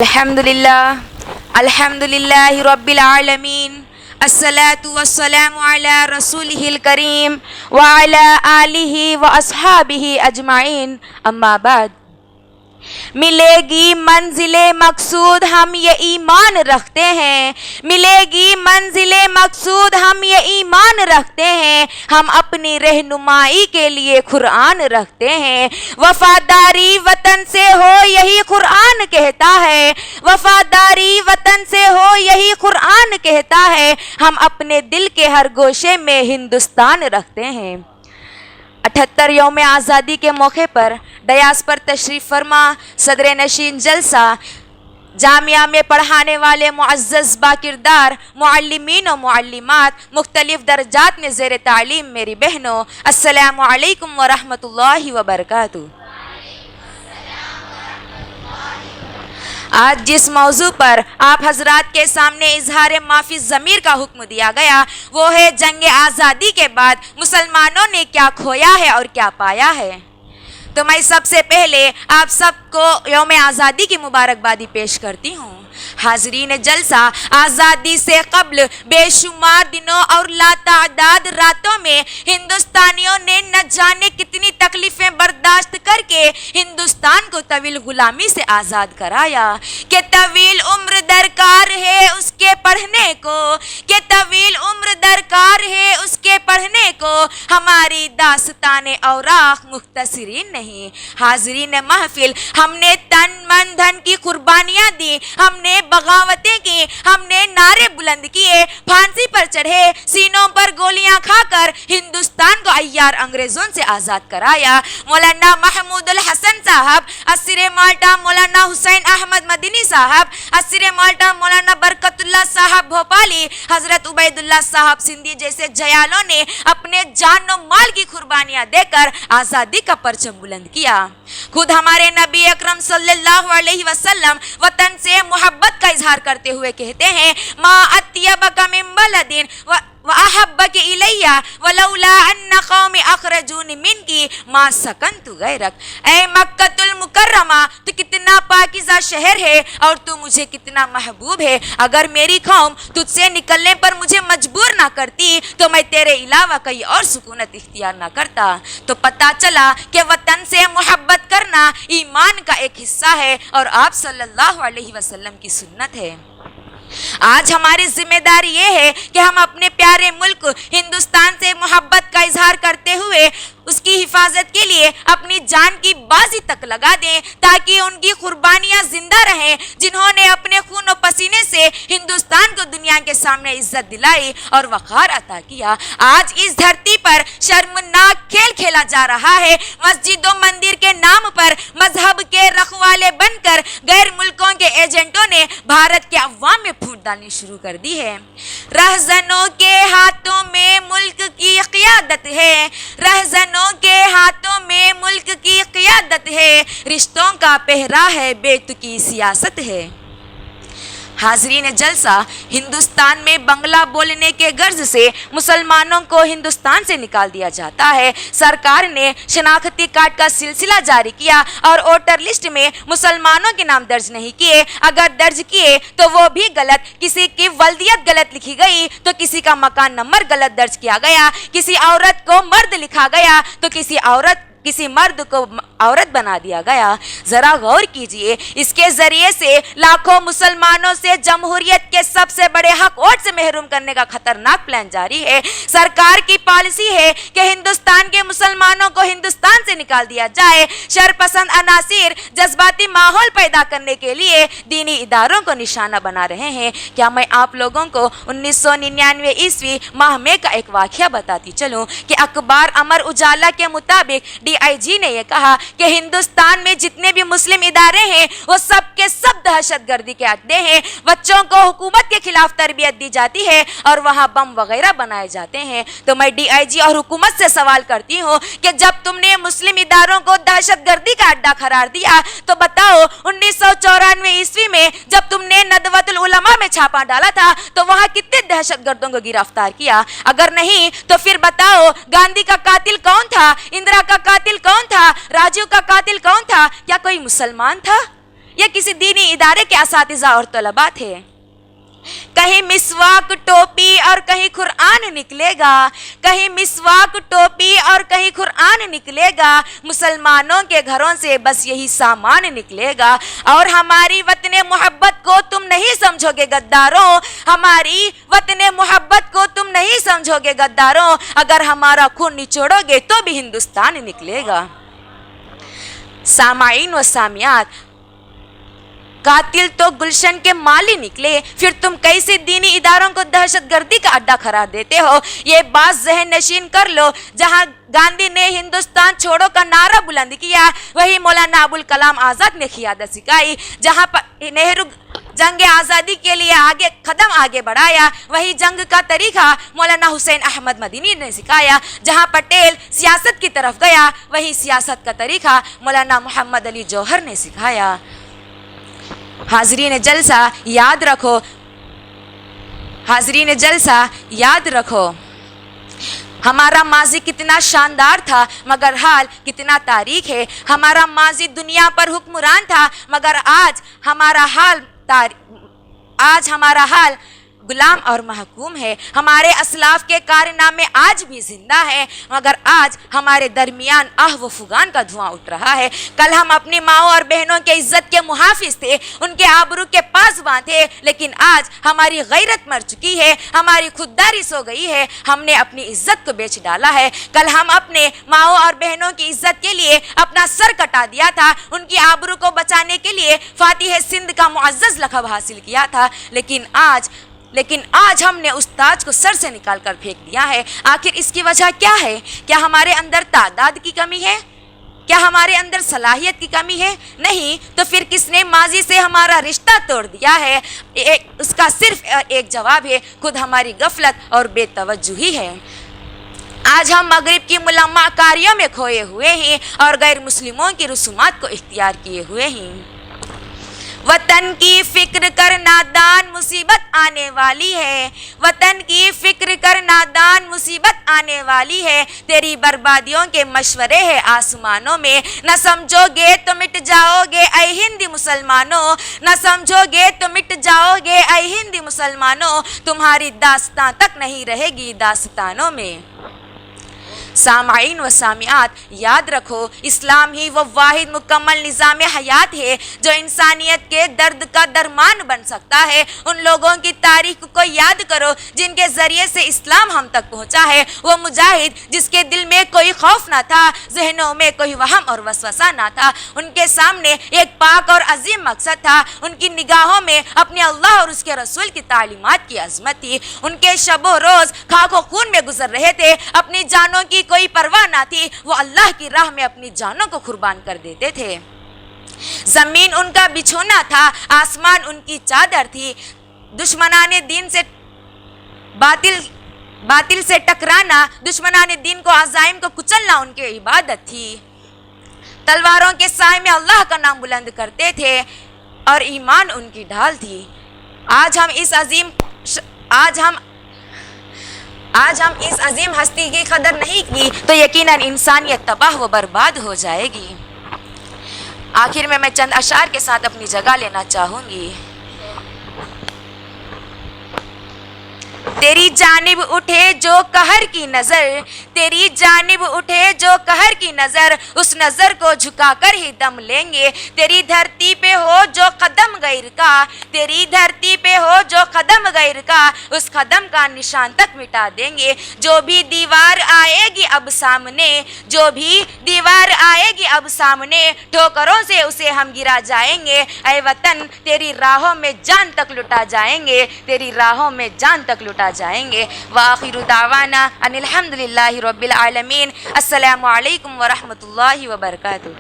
الحمدللہ رب العالمین الصلاة والسلام علی رسولہ الکریم وعلی آلہ واصحابہ اجمعین اما بعد۔ ملے گی منزل مقصود ہم یہ ایمان رکھتے ہیں، ملے گی منزل مقصود ہم یہ ایمان رکھتے ہیں، ہم اپنی رہنمائی کے لیے قرآن رکھتے ہیں۔ وفاداری وطن سے ہو یہی قرآن کہتا ہے، وفاداری وطن سے ہو یہی قرآن کہتا ہے، ہم اپنے دل کے ہر گوشے میں ہندوستان رکھتے ہیں۔ 78 یوم آزادی کے موقع پر ڈیاس پر تشریف فرما صدر نشین جلسہ جامعہ میں پڑھانے والے معزز باکردار معلمین و معلمات، مختلف درجات میں زیر تعلیم میری بہنوں، السلام علیکم ورحمۃ اللہ وبرکاتہ۔ آج جس موضوع پر آپ حضرات کے سامنے اظہار معافی ضمیر کا حکم دیا گیا وہ ہے جنگ آزادی کے بعد مسلمانوں نے کیا کھویا ہے اور کیا پایا ہے۔ تو میں سب سے پہلے آپ سب کو یوم آزادی کی مبارکبادی پیش کرتی ہوں۔ حاضرین جلسہ، آزادی سے قبل بے شمار دنوں اور لاتعداد راتوں میں ہندوستانیوں نے نہ جانے کتنی تکلیفیں برداشت کر کے ہندوستان کو طویل غلامی سے آزاد کرایا کہ طویل عمر درکار ہے اس کے پڑھنے کو، کہ طویل عمر درکار ہے اس کے پڑھنے کو، ہماری داستان اوراق مختصرین نہیں۔ حاضرین محفل، ہم نے تن من دھن کی قربانیاں دی، ہم نے بغاوتیں کی، ہم نے نعرے بلند کیے، پھانسی پر چڑھے، سینوں پر گولیاں کھا کر ہندوستان کو عیار انگریزوں سے آزاد کرایا۔ مولانا محمود الحسن صاحب، اسیر مالٹا مولانا حسین احمد مدنی صاحب، اسیر مالٹا مولانا برکت اللہ صاحب بھوپالی، حضرت عبید اللہ صاحب سندھی جیسے جیالوں نے اپنے جان و مال کی قربانیاں دے کر آزادی کا پرچم بلند کیا۔ خود ہمارے نبی اکرم صلی اللہ علیہ وسلم وطن سے محبت کا اظہار کرتے ہوئے کہتے ہیں، ما اطیبک من بلد وَأَحَبَّكِ إِلَيَّ وَلَوْلَا أَنَّ قَوْمِ أَخْرَجُونِ مِنْكِ مَا سَكَنْتُ غَيْرَكَ۔ اے مکۃ المکرمہ، تو کتنا پاکیزہ شہر ہے اور تو مجھے کتنا محبوب ہے، اگر میری قوم تجھ سے نکلنے پر مجھے مجبور نہ کرتی تو میں تیرے علاوہ کہیں اور سکونت اختیار نہ کرتا۔ تو پتہ چلا کہ وطن سے محبت کرنا ایمان کا ایک حصہ ہے اور آپ صلی اللہ علیہ وسلم کی سنت ہے۔ آج ہماری ذمہ داری یہ ہے کہ ہم اپنے پیارے ملک ہندوستان سے محبت کا اظہار کرتے ہوئے اس کی حفاظت کے لیے اپنی جان کی بازی تک لگا دیں تاکہ ان کی قربانیاں زندہ رہیں جنہوں نے اپنے خون و پسینے سے ہندوستان کو دنیا کے سامنے عزت دلائی اور وقار عطا کیا۔ آج اس دھرتی پر شرمناک کھیل کھیلا جا رہا ہے۔ مسجد و مندر کے نام پر مذہب کے رکھوالے بن کر غیر ملکوں کے ایجنٹوں نے بھارت کے عوام میں پھوٹ ڈالنی شروع کر دی ہے۔ رہزنوں کے ہاتھوں میں ملک کی قیادت ہے، رہزنوں کے ہاتھوں میں ملک کی قیادت ہے، رشتوں کا پہرا ہے، بیت کی سیاست ہے۔ حاضرین جلسہ، ہندوستان میں بنگلہ بولنے کے غرض سے مسلمانوں کو ہندوستان سے نکال دیا جاتا ہے۔ سرکار نے شناختی کارڈ کا سلسلہ جاری کیا اور ووٹر لسٹ میں مسلمانوں کے نام درج نہیں کیے، اگر درج کیے تو وہ بھی غلط، کسی کی ولدیت غلط لکھی گئی تو کسی کا مکان نمبر غلط درج کیا گیا، کسی عورت کو مرد لکھا گیا تو کسی مرد کو عورت بنا دیا گیا۔ ذرا غور کیجئے، اس کے ذریعے سے لاکھوں مسلمانوں سے جمہوریت کے سب سے بڑے حق ووٹ سے محروم کرنے کا خطرناک پلان جاری ہے۔ سرکار کی پالیسی ہے کہ ہندوستان کے مسلمانوں کو ہندوستان سے نکال دیا جائے۔ شرپسند عناصر جذباتی ماحول پیدا کرنے کے لیے دینی اداروں کو نشانہ بنا رہے ہیں۔ کیا میں آپ لوگوں کو 1999 عیسوی ماہ میں کا ایک واقعہ بتاتی چلوں کہ اخبار امر اجالا کے مطابق DIG نے یہ کہا کہ ہندوستان میں جتنے بھی مسلم ادارے ہیں وہ سب کے سب دہشت گردی کے اڈے ہیں، بچوں کو حکومت کے خلاف تربیت دی جاتی ہے اور وہاں بم وغیرہ بنائے جاتے ہیں۔ تو میں DIG اور حکومت سے سوال کرتی ہوں کہ جب تم نے مسلم اداروں کو دہشت گردی کا اڈا قرار دیا تو بتاؤ 1994 عیسوی میں جب تم نے ندوۃ العلماء میں چھاپا ڈالا تھا تو وہاں کتنے دہشت گردوں کو گرفتار کیا؟ اگر نہیں تو پھر بتاؤ گاندھی کا قاتل کون تھا، اندرا کا قاتل کون تھا، راجیو کا قاتل کون تھا؟ کیا کوئی مسلمان تھا؟ یا کسی دینی ادارے کے اساتذہ اور طلباء تھے۔ کہیں مسواک ٹوپی اور کہیں قرآن نکلے گا، کہیں مسواک ٹوپی اور کہیں قرآن نکلے گا، مسلمانوں کے گھروں سے بس یہی سامان نکلے گا۔ اور ہماری وطن محبت کو تم نہیں سمجھو گے غداروں، ہماری وطن محبت کو تم نہیں سمجھو گے غداروں، اگر ہمارا خون نچوڑو گے تو بھی ہندوستان نکلے گا۔ سامعین و سامعات، قاتل تو گلشن کے مالی نکلے، پھر تم کیسے دینی اداروں کو دہشت گردی کا اڈا قرار دیتے ہو؟ یہ بات ذہن نشین کر لو، جہاں گاندھی نے ہندوستان چھوڑو کا نعرہ بلند کیا، وہی مولانا ابوالکلام آزاد نے قیادت سکھائی۔ جہاں پر نہرو جنگ آزادی کے لیے قدم آگے بڑھایا، وہی جنگ کا طریقہ مولانا حسین احمد مدنی نے سکھایا۔ جہاں پٹیل سیاست کی طرف گیا، وہی سیاست کا طریقہ مولانا محمد علی جوہر نے سکھایا۔ حاضرین جلسہ یاد رکھو، حاضرین جلسہ یاد رکھو، ہمارا ماضی کتنا شاندار تھا مگر حال کتنا تاریخ ہے۔ ہمارا ماضی دنیا پر حکمران تھا مگر آج ہمارا حال غلام اور محکوم ہے۔ ہمارے اسلاف کے کارنامے آج بھی زندہ ہیں مگر آج ہمارے درمیان آہ و فغان کا دھواں اٹھ رہا ہے۔ کل ہم اپنی ماؤں اور بہنوں کے عزت کے محافظ تھے، ان کے آبرو کے پاسباں تھے، لیکن آج ہماری غیرت مر چکی ہے، ہماری خودداری سو گئی ہے، ہم نے اپنی عزت کو بیچ ڈالا ہے۔ کل ہم اپنے ماؤں اور بہنوں کی عزت کے لیے اپنا سر کٹا دیا تھا، ان کی آبرو کو بچانے کے لیے فاتح سندھ کا معزز لقب حاصل کیا تھا، لیکن آج ہم نے اس تاج کو سر سے نکال کر پھینک دیا ہے۔ آخر اس کی وجہ کیا ہے؟ کیا ہمارے اندر تعداد کی کمی ہے؟ کیا ہمارے اندر صلاحیت کی کمی ہے؟ نہیں، تو پھر کس نے ماضی سے ہمارا رشتہ توڑ دیا ہے؟ اس کا صرف ایک جواب ہے، خود ہماری غفلت اور بے توجہی ہے۔ آج ہم مغرب کی ملمع کاریوں میں کھوئے ہوئے ہیں اور غیر مسلموں کی رسومات کو اختیار کیے ہوئے ہیں۔ وطن کی فکر کر نادان مصیبت آنے والی ہے، وطن کی فکر کر نادان مصیبت آنے والی ہے، تیری بربادیوں کے مشورے ہیں آسمانوں میں، نہ سمجھو گے تو مٹ جاؤ گے اے ہندی مسلمانوں، نہ سمجھو گے تو مٹ جاؤ گے اے ہندی مسلمانوں، تمہاری داستان تک نہیں رہے گی داستانوں میں۔ سامعین و سامعات، یاد رکھو، اسلام ہی وہ واحد مکمل نظام حیات ہے جو انسانیت کے درد کا درمان بن سکتا ہے۔ ان لوگوں کی تاریخ کو یاد کرو جن کے ذریعے سے اسلام ہم تک پہنچا ہے، وہ مجاہد جس کے دل میں کوئی خوف نہ تھا، ذہنوں میں کوئی وہم اور وسوسہ نہ تھا، ان کے سامنے ایک پاک اور عظیم مقصد تھا، ان کی نگاہوں میں اپنے اللہ اور اس کے رسول کی تعلیمات کی عظمت تھی، ان کے شب و روز خاک و خون میں گزر رہے تھے، اپنی جانوں کی کوئی پرواہ نہ تھی، وہ اللہ کی راہ میں اپنی جانوں کو قربان کر دیتے تھے۔ زمین ان کا بچھونا تھا، آسمان ان کی چادر تھی، دشمنان دین سے باطل سے ٹکرانا، دشمنان دین کو عزائم کو کچلنا ان کی عبادت تھی، تلواروں کے سائے میں اللہ کا نام بلند کرتے تھے اور ایمان ان کی ڈھال تھی۔ آج ہم اس عظیم ہستی کی قدر نہیں کی تو یقیناً انسانیت تباہ و برباد ہو جائے گی۔ آخر میں چند اشعار کے ساتھ اپنی جگہ لینا چاہوں گی۔ تیری جانب اٹھے جو قہر کی نظر، تیری جانب اٹھے جو قہر کی نظر، اس نظر کو جھکا کر ہی دم لیں گے، تیری دھرتی پہ ہو جو قدم غیر کا، تیری دھرتی پہ ہو جو قدم غیر کا، اس قدم کا نشان تک مٹا دیں گے، جو بھی دیوار آئے گی اب سامنے، جو بھی دیوار آئے گی اب سامنے، ٹھوکروں سے اسے ہم گرا جائیں گے، اے وطن تیری راہوں میں جان تک لٹا جائیں گے، تیری راہوں میں جان تک لٹا جائیں گے۔ وآخر دعوانا ان الحمدللہ رب العالمین۔ السلام علیکم ورحمۃ اللہ وبرکاتہ۔